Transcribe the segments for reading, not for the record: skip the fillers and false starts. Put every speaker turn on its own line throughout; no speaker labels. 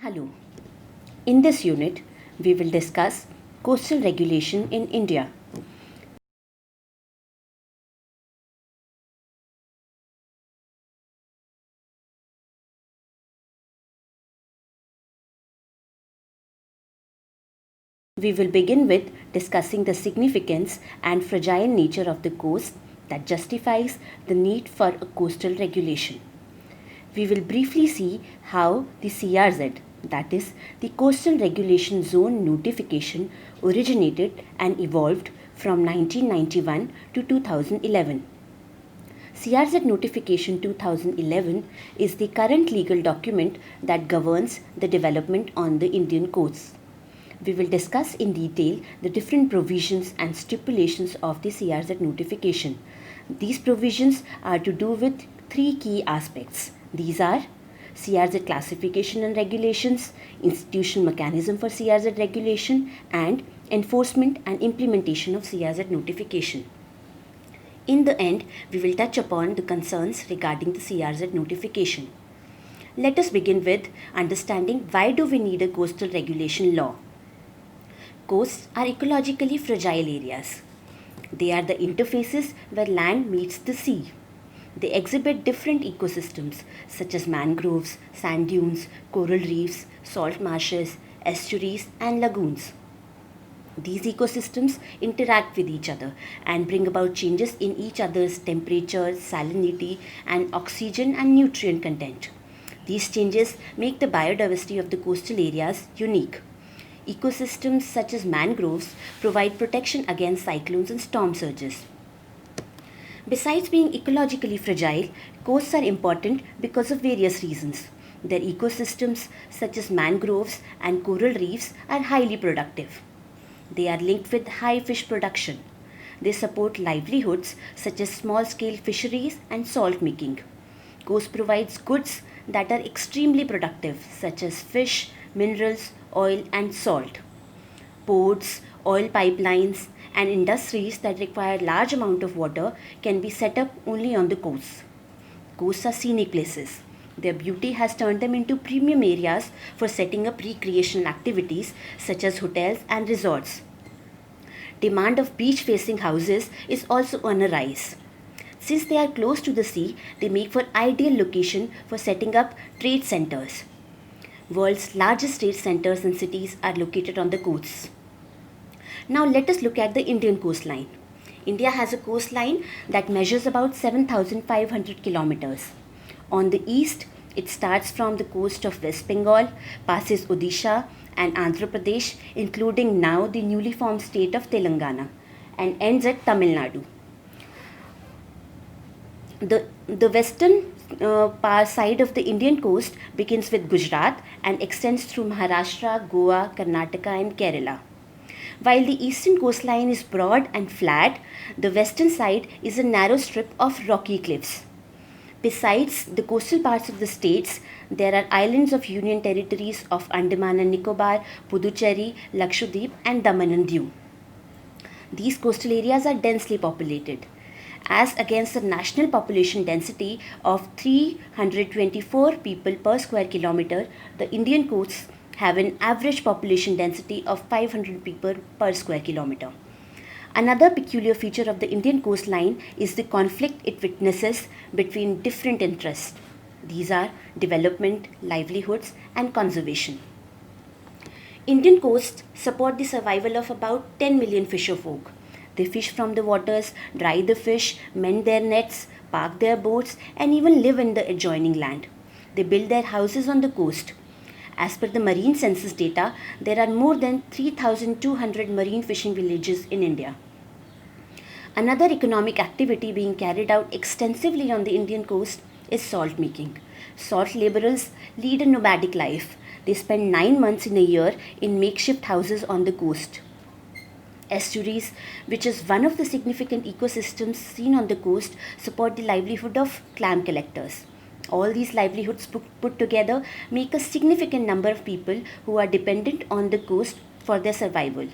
Hello. In this unit, we will discuss coastal regulation in India. We will begin with discussing the significance and fragile nature of the coast that justifies the need for a coastal regulation. We will briefly see how the CRZ, that is, the Coastal Regulation Zone notification, originated and evolved from 1991 to 2011. CRZ Notification 2011 is the current legal document that governs the development on the Indian coasts. We will discuss in detail the different provisions and stipulations of the CRZ notification. These provisions are to do with three key aspects. These are CRZ classification and regulations, institutional mechanism for CRZ regulation, and enforcement and implementation of CRZ notification. In the end, we will touch upon the concerns regarding the CRZ notification. Let us begin with understanding why do we need a coastal regulation law. Coasts are ecologically fragile areas. They are the interfaces where land meets the sea. They exhibit different ecosystems such as mangroves, sand dunes, coral reefs, salt marshes, estuaries, and lagoons. These ecosystems interact with each other and bring about changes in each other's temperature, salinity, and oxygen and nutrient content. These changes make the biodiversity of the coastal areas unique. Ecosystems such as mangroves provide protection against cyclones and storm surges. Besides being ecologically fragile, coasts are important because of various reasons. Their ecosystems, such as mangroves and coral reefs, are highly productive. They are linked with high fish production. They support livelihoods such as small scale fisheries and salt making. Coast provides goods that are extremely productive, such as fish, minerals, oil, and salt. Ports, oil pipelines, and industries that require large amount of water can be set up only on the coasts. Coasts are scenic places. Their beauty has turned them into premium areas for setting up recreational activities such as hotels and resorts. Demand of beach facing houses is also on a rise. Since they are close to the sea, they make for ideal location for setting up trade centers. World's largest trade centers and cities are located on the coasts. Now let us look at the Indian coastline. India has a coastline that measures about 7,500 kilometers. On the east, it starts from the coast of West Bengal, passes Odisha and Andhra Pradesh, including now the newly formed state of Telangana, and ends at Tamil Nadu. The western side of the Indian coast begins with Gujarat and extends through Maharashtra, Goa, Karnataka, and Kerala. While the eastern coastline is broad and flat, the western side is a narrow strip of rocky cliffs. Besides the coastal parts of the states, there are islands of Union territories of Andaman and Nicobar, Puducherry, Lakshadweep, and Daman and Diu. These coastal areas are densely populated. As against the national population density of 324 people per square kilometer, the Indian coasts have an average population density of 500 people per square kilometer. Another peculiar feature of the Indian coastline is the conflict it witnesses between different interests. These are development, livelihoods, and conservation. Indian coasts support the survival of about 10 million fisher folk. They fish from the waters, dry the fish, mend their nets, park their boats, and even live in the adjoining land. They build their houses on the coast. As per the marine census data, there are more than 3,200 marine fishing villages in India. Another economic activity being carried out extensively on the Indian coast is salt making. Salt laborers lead a nomadic life. They spend 9 months in a year in makeshift houses on the coast. Estuaries, which is one of the significant ecosystems seen on the coast, support the livelihood of clam collectors. All these livelihoods put together make a significant number of people who are dependent on the coast for their survival.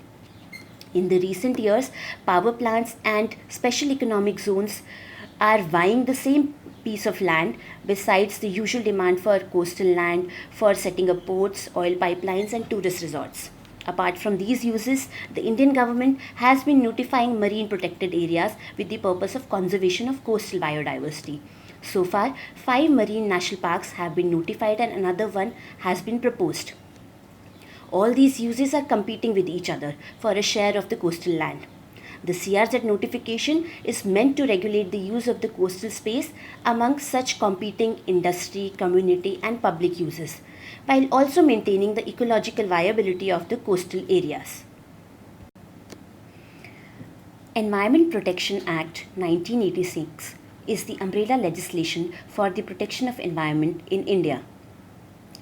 In the recent years, power plants and special economic zones are vying the same piece of land besides the usual demand for coastal land for setting up ports, oil pipelines, and tourist resorts. Apart from these uses, the Indian government has been notifying marine protected areas with the purpose of conservation of coastal biodiversity. So far, 5 marine national parks have been notified and another one has been proposed. All these uses are competing with each other for a share of the coastal land. The CRZ notification is meant to regulate the use of the coastal space among such competing industry, community, and public uses, while also maintaining the ecological viability of the coastal areas. Environment Protection Act 1986 is the umbrella legislation for the protection of environment in India.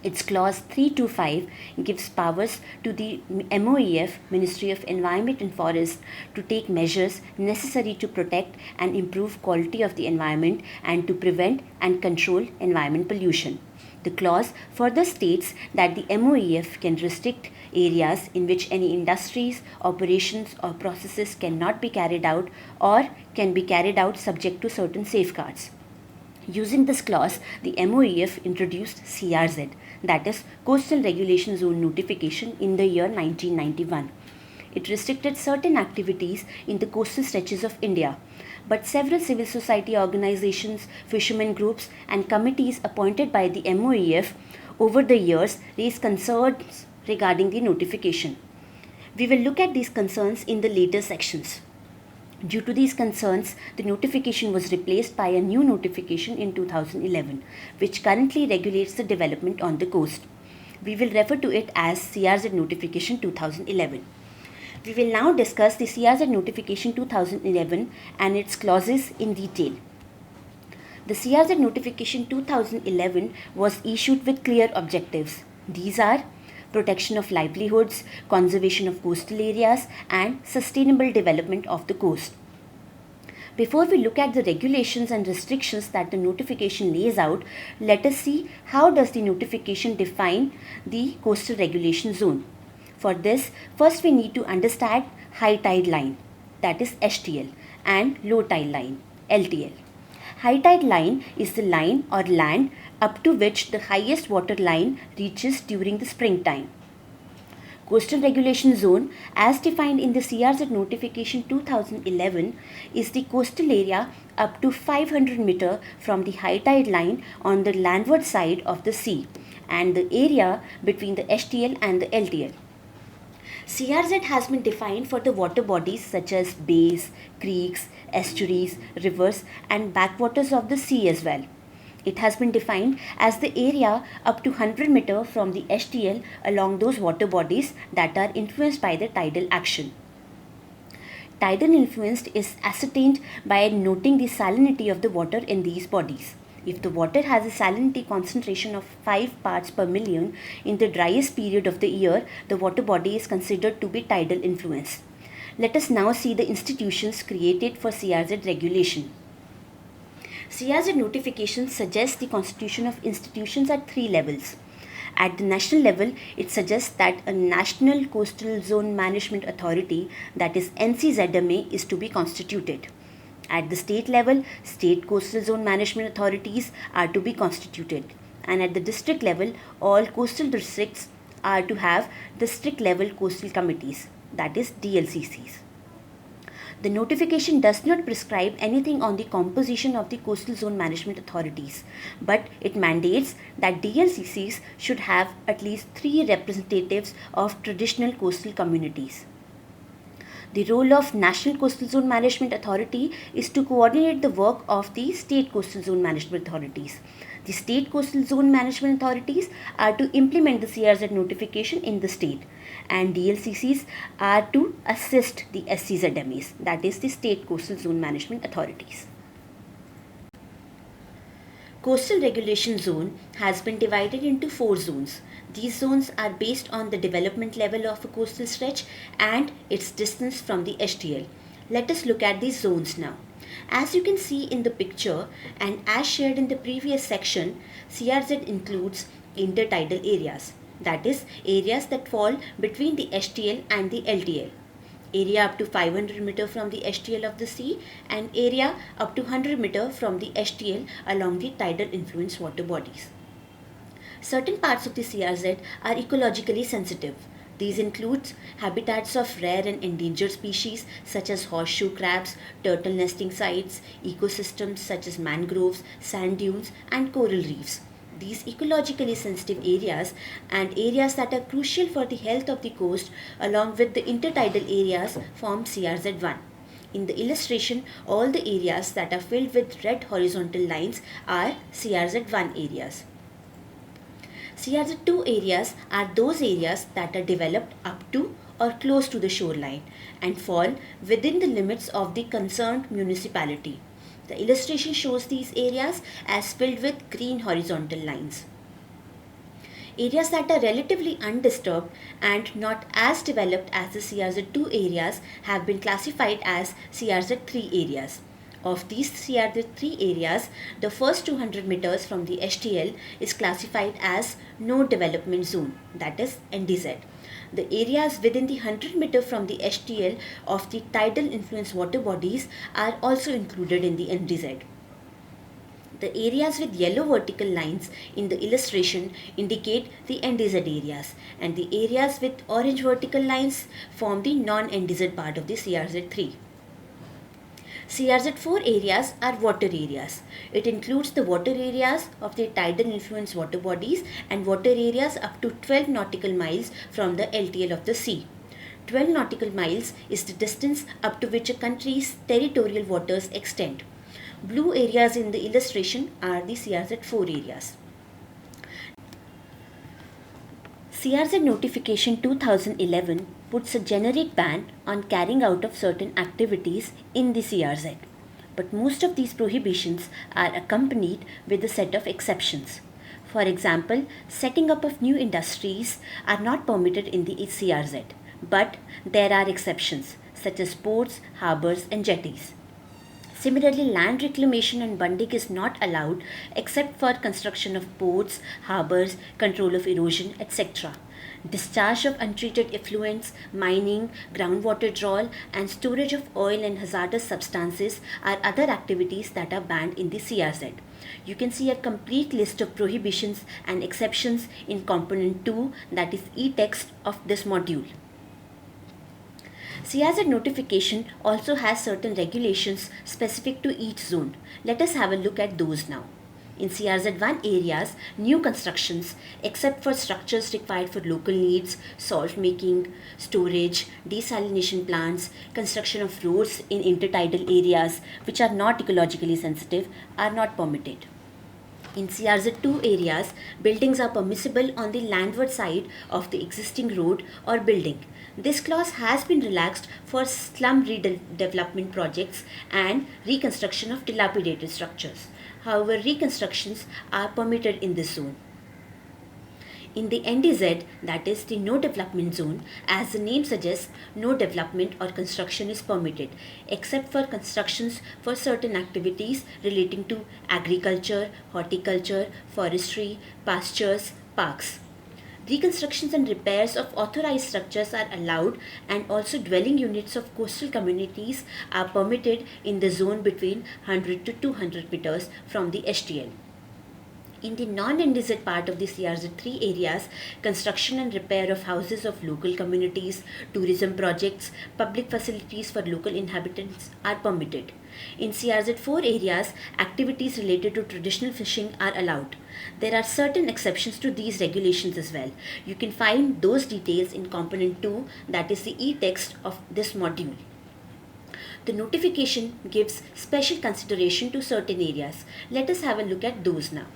Its clause 325 gives powers to the MOEF, Ministry of Environment and Forest, to take measures necessary to protect and improve quality of the environment and to prevent and control environment pollution. The clause further states that the MOEF can restrict areas in which any industries, operations or processes cannot be carried out or can be carried out subject to certain safeguards. Using this clause, the MOEF introduced CRZ, that is Coastal Regulation Zone Notification, in the year 1991. It restricted certain activities in the coastal stretches of India, but several civil society organizations, fishermen groups, and committees appointed by the MOEF over the years raised concerns regarding the notification. We will look at these concerns in the later sections. Due to these concerns, the notification was replaced by a new notification in 2011, which currently regulates the development on the coast. We will refer to it as CRZ Notification 2011. We will now discuss the CRZ Notification 2011 and its clauses in detail. The CRZ Notification 2011 was issued with clear objectives. These are protection of livelihoods, conservation of coastal areas, and sustainable development of the coast. Before we look at the regulations and restrictions that the notification lays out, let us see how does the notification define the coastal regulation zone. For this, first we need to understand high tide line, that is HTL, and low tide line, LTL. High tide line is the line or land up to which the highest water line reaches during the springtime. Coastal Regulation Zone, as defined in the CRZ Notification 2011, is the coastal area up to 500 meter from the high tide line on the landward side of the sea and the area between the HTL and the LTL. CRZ has been defined for the water bodies such as bays, creeks, estuaries, rivers, and backwaters of the sea as well. It has been defined as the area up to 100 meter from the HTL along those water bodies that are influenced by the tidal action. Tidal influence is ascertained by noting the salinity of the water in these bodies. If the water has a salinity concentration of 5 parts per million in the driest period of the year, the water body is considered to be tidal influence. Let us now see the institutions created for CRZ regulation. CRZ notification suggests the constitution of institutions at 3 levels. At the national level, it suggests that a National Coastal Zone Management Authority, that is NCZMA, is to be constituted. At the state level, state coastal zone management authorities are to be constituted. And at the district level, all coastal districts are to have district level coastal committees, that is DLCCs. The notification does not prescribe anything on the composition of the coastal zone management authorities, but it mandates that DLCCs should have at least 3 representatives of traditional coastal communities. The role of National Coastal Zone Management Authority is to coordinate the work of the State Coastal Zone Management Authorities. The State Coastal Zone Management Authorities are to implement the CRZ notification in the state, and DLCCs are to assist the SCZMAs, that is the State Coastal Zone Management Authorities. Coastal Regulation Zone has been divided into 4 zones. These zones are based on the development level of a coastal stretch and its distance from the HTL. Let us look at these zones now. As you can see in the picture and as shared in the previous section, CRZ includes intertidal areas, that is areas that fall between the HTL and the LTL. area up to 500 meter from the STL of the sea, and area up to 100 meter from the STL along the tidal influence water bodies. Certain parts of the CRZ are ecologically sensitive. These include habitats of rare and endangered species such as horseshoe crabs, turtle nesting sites, ecosystems such as mangroves, sand dunes, and coral reefs. These ecologically sensitive areas and areas that are crucial for the health of the coast, along with the intertidal areas, form CRZ1. In the illustration, all the areas that are filled with red horizontal lines are CRZ1 areas. CRZ2 areas are those areas that are developed up to or close to the shoreline and fall within the limits of the concerned municipality. The illustration shows these areas as filled with green horizontal lines. Areas that are relatively undisturbed and not as developed as the CRZ2 areas have been classified as CRZ3 areas. Of these CRZ3 areas, the first 200 meters from the STL is classified as No Development Zone, that is NDZ. The areas within the 100 meter from the STL of the tidal influence water bodies are also included in the NDZ. The areas with yellow vertical lines in the illustration indicate the NDZ areas, and the areas with orange vertical lines form the non-NDZ part of the CRZ3. CRZ4 areas are water areas. It includes the water areas of the tidal influence water bodies and water areas up to 12 nautical miles from the LTL of the sea. 12 nautical miles is the distance up to which a country's territorial waters extend. Blue areas in the illustration are the CRZ4 areas. CRZ Notification 2011 puts a generic ban on carrying out of certain activities in the CRZ. But most of these prohibitions are accompanied with a set of exceptions. For example, setting up of new industries are not permitted in the CRZ, but there are exceptions such as ports, harbours and jetties. Similarly, land reclamation and bunding is not allowed except for construction of ports, harbours, control of erosion, etc. Discharge of untreated effluents, mining, groundwater drawal, and storage of oil and hazardous substances are other activities that are banned in the CRZ. You can see a complete list of prohibitions and exceptions in component 2, that is e-text of this module. CRZ notification also has certain regulations specific to each zone. Let us have a look at those now. In CRZ1 areas, new constructions, except for structures required for local needs, salt making, storage, desalination plants, construction of roads in intertidal areas which are not ecologically sensitive, are not permitted. In CRZ2 areas, buildings are permissible on the landward side of the existing road or building. This clause has been relaxed for slum redevelopment projects and reconstruction of dilapidated structures. However, reconstructions are permitted in this zone. In the NDZ, that is the no development zone, as the name suggests, no development or construction is permitted, except for constructions for certain activities relating to agriculture, horticulture, forestry, pastures, parks. Reconstructions and repairs of authorized structures are allowed, and also dwelling units of coastal communities are permitted in the zone between 100 to 200 meters from the STL. In the non-NDZ part of the CRZ3 areas, construction and repair of houses of local communities, tourism projects, public facilities for local inhabitants are permitted. In CRZ4 areas, activities related to traditional fishing are allowed. There are certain exceptions to these regulations as well. You can find those details in component 2, that is the e-text of this module. The notification gives special consideration to certain areas. Let us have a look at those now.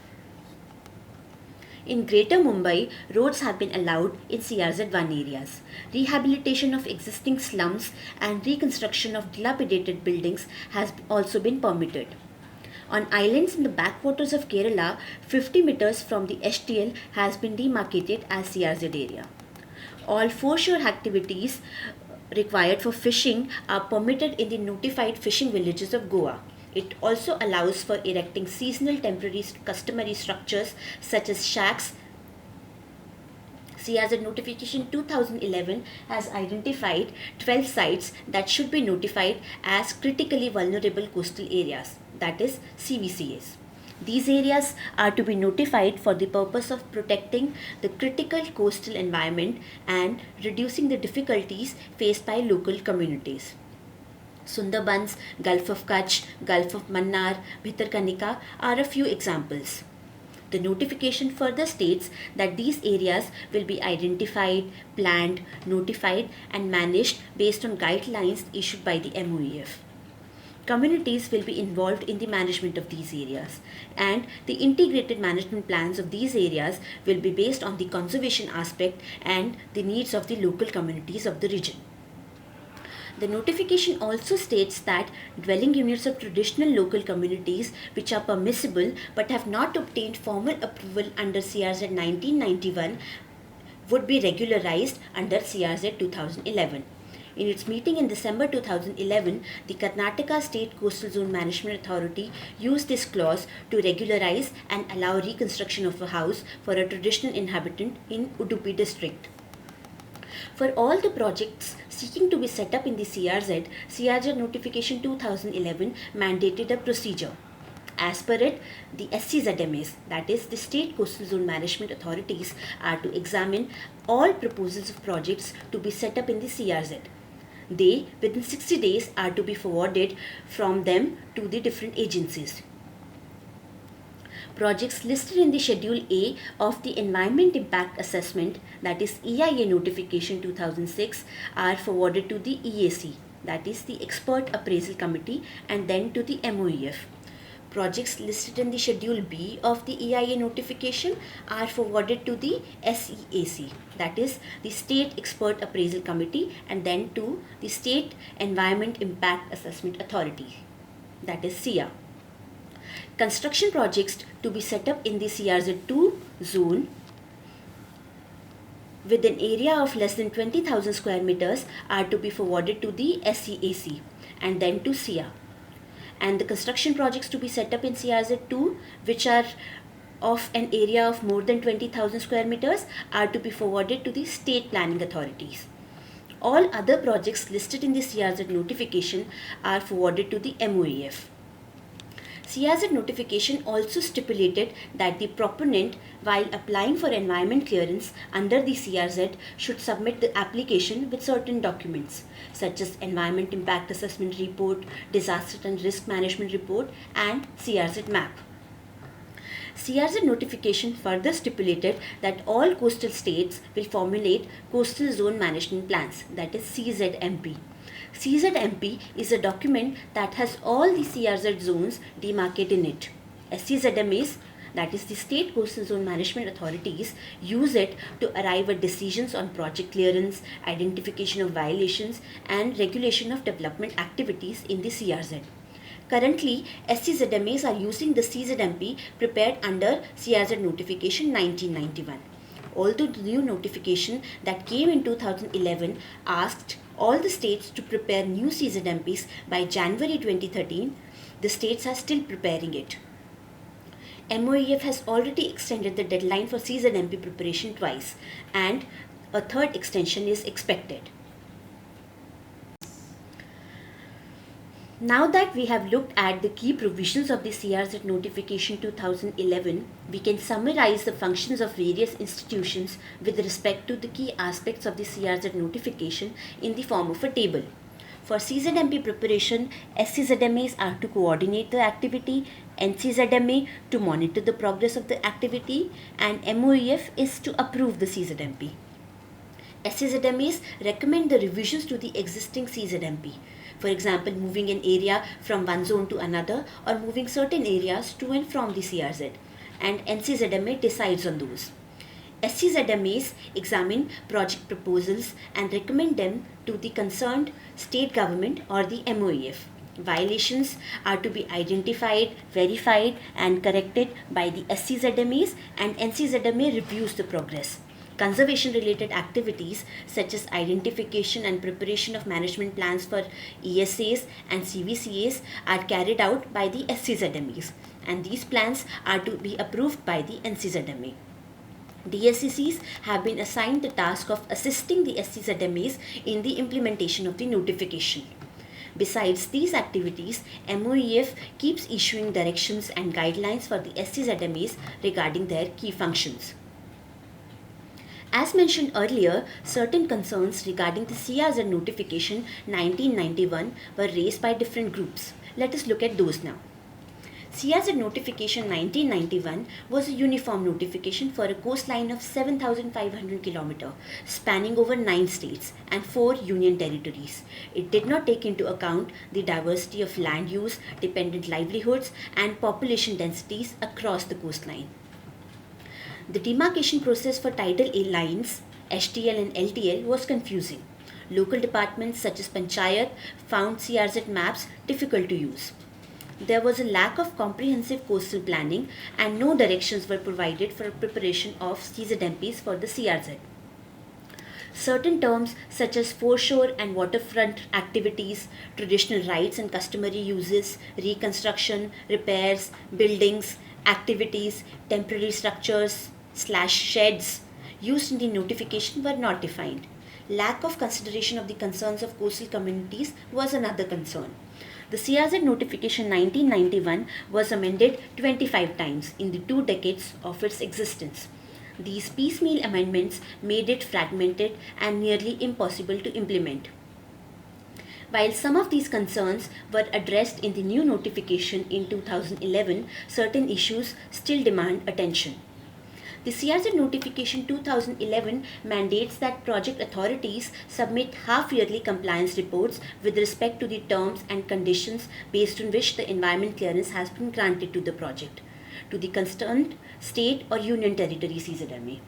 In Greater Mumbai, roads have been allowed in CRZ1 areas. Rehabilitation of existing slums and reconstruction of dilapidated buildings has also been permitted. On islands in the backwaters of Kerala, 50 meters from the STL has been demarcated as CRZ area. All foreshore activities required for fishing are permitted in the notified fishing villages of Goa. It also allows for erecting seasonal temporary customary structures such as shacks, CRZ notification 2011 has identified 12 sites that should be notified as critically vulnerable coastal areas, that is CVCAs. These areas are to be notified for the purpose of protecting the critical coastal environment and reducing the difficulties faced by local communities. Sundarbans, Gulf of Kutch, Gulf of Mannar, Bhitarkanika are a few examples. The notification further states that these areas will be identified, planned, notified, and managed based on guidelines issued by the MOEF. Communities will be involved in the management of these areas, and the integrated management plans of these areas will be based on the conservation aspect and the needs of the local communities of the region. The notification also states that dwelling units of traditional local communities which are permissible but have not obtained formal approval under CRZ 1991 would be regularized under CRZ 2011. In its meeting in December 2011, the Karnataka State Coastal Zone Management Authority used this clause to regularize and allow reconstruction of a house for a traditional inhabitant in Udupi district. For all the projects seeking to be set up in the CRZ, CRZ Notification 2011 mandated a procedure. As per it, the SCZMAs, that is the State Coastal Zone Management Authorities, are to examine all proposals of projects to be set up in the CRZ. They, within 60 days, are to be forwarded from them to the different agencies. Projects listed in the Schedule A of the Environment Impact Assessment, that is EIA Notification 2006, are forwarded to the EAC, that is the Expert Appraisal Committee, and then to the MOEF. Projects listed in the Schedule B of the EIA notification are forwarded to the SEAC, that is the State Expert Appraisal Committee, and then to the State Environment Impact Assessment Authority, that is SEA. Construction projects to be set up in the CRZ2 zone with an area of less than 20,000 square meters are to be forwarded to the SEAC and then to SEA. And the construction projects to be set up in CRZ2 which are of an area of more than 20,000 square meters are to be forwarded to the state planning authorities. All other projects listed in the CRZ notification are forwarded to the MOEF. CRZ notification also stipulated that the proponent, while applying for environment clearance under the CRZ, should submit the application with certain documents such as Environment Impact Assessment Report, Disaster and Risk Management Report, and CRZ map. CRZ notification further stipulated that all coastal states will formulate Coastal Zone Management Plans, that is CZMP. CZMP is a document that has all the CRZ zones demarcated in it. SCZMAs, that is the State Coastal Zone Management Authorities, use it to arrive at decisions on project clearance, identification of violations, and regulation of development activities in the CRZ. Currently, SCZMAs are using the CZMP prepared under CRZ Notification 1991. Although the new notification that came in 2011 asked all the states to prepare new CZMPs by January 2013, the states are still preparing it. MOEF has already extended the deadline for CZMP preparation twice, and a third extension is expected. Now that we have looked at the key provisions of the CRZ Notification 2011, we can summarize the functions of various institutions with respect to the key aspects of the CRZ notification in the form of a table. For CZMP preparation, SCZMAs are to coordinate the activity, NCZMA to monitor the progress of the activity, and MOEF is to approve the CZMP. SCZMAs recommend the revisions to the existing CZMP. For example, moving an area from one zone to another or moving certain areas to and from the CRZ, and NCZMA decides on those. SCZMAs examine project proposals and recommend them to the concerned state government or the MOEF. Violations are to be identified, verified, and corrected by the SCZMAs, and NCZMA reviews the progress. Conservation related activities such as identification and preparation of management plans for ESAs and CVCAs are carried out by the SCZMAs, and these plans are to be approved by the NCZMA. DSCCs have been assigned the task of assisting the SCZMAs in the implementation of the notification. Besides these activities, MOEF keeps issuing directions and guidelines for the SCZMAs regarding their key functions. As mentioned earlier, certain concerns regarding the CRZ notification 1991 were raised by different groups. Let us look at those now. CRZ notification 1991 was a uniform notification for a coastline of 7,500 km, spanning over 9 states and 4 union territories. It did not take into account the diversity of land use, dependent livelihoods, and population densities across the coastline. The demarcation process for tidal lines, HTL and LTL, was confusing. Local departments such as Panchayat found CRZ maps difficult to use. There was a lack of comprehensive coastal planning and no directions were provided for preparation of CZMPs for the CRZ. Certain terms such as foreshore and waterfront activities, traditional rights and customary uses, reconstruction, repairs, buildings, activities, temporary structures / sheds used in the notification were not defined. Lack of consideration of the concerns of coastal communities was another concern. The CRZ notification 1991 was amended 25 times in the 2 decades of its existence. These piecemeal amendments made it fragmented and nearly impossible to implement. While some of these concerns were addressed in the new notification in 2011, certain issues still demand attention. The CRZ notification 2011 mandates that project authorities submit half-yearly compliance reports with respect to the terms and conditions based on which the environment clearance has been granted to the project, to the concerned state or union territory CZMA.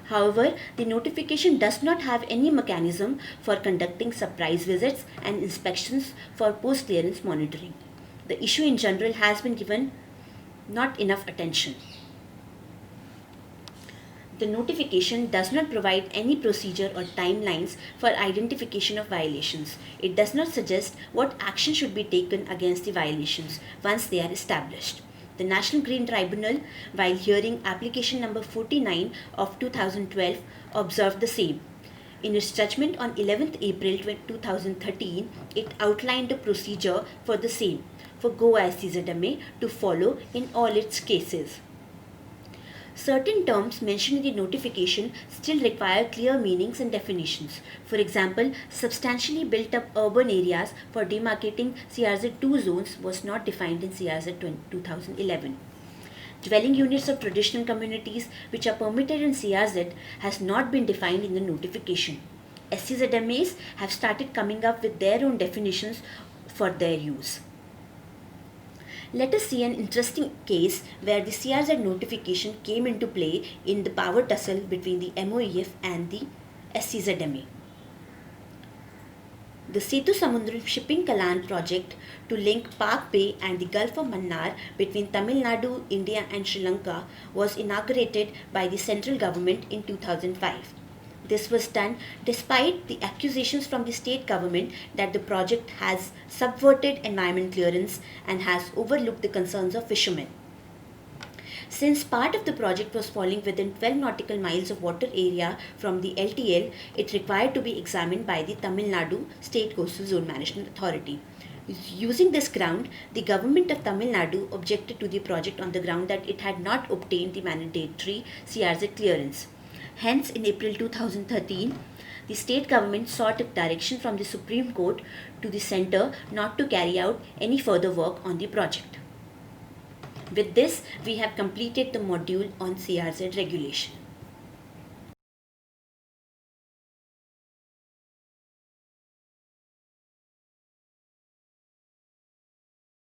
However, the notification does not have any mechanism for conducting surprise visits and inspections for post-clearance monitoring. The issue in general has been given not enough attention. The notification does not provide any procedure or timelines for identification of violations. It does not suggest what action should be taken against the violations once they are established. The National Green Tribunal, while hearing application number 49 of 2012, observed the same. In its judgment on 11th April 2013, it outlined a procedure for the same for Goa SCZMA to follow in all its cases. Certain terms mentioned in the notification still require clear meanings and definitions. For example, substantially built up urban areas for demarcating CRZ2 zones was not defined in CRZ 2011. Dwelling units of traditional communities which are permitted in CRZ has not been defined in the notification. SCZMAs have started coming up with their own definitions for their use. Let us see an interesting case where the CRZ notification came into play in the power tussle between the MOEF and the SCZMA. The Setu Samudram Shipping Kalan project to link Pak Bay and the Gulf of Mannar between Tamil Nadu, India and Sri Lanka was inaugurated by the central government in 2005. This was done despite the accusations from the state government that the project has subverted environment clearance and has overlooked the concerns of fishermen. Since part of the project was falling within 12 nautical miles of water area from the LTL, it required to be examined by the Tamil Nadu State Coastal Zone Management Authority. Using this ground, the government of Tamil Nadu objected to the project on the ground that it had not obtained the mandatory CRZ clearance. Hence, in April 2013, the state government sought a direction from the Supreme Court to the centre not to carry out any further work on the project. With this, we have completed the module on CRZ regulation.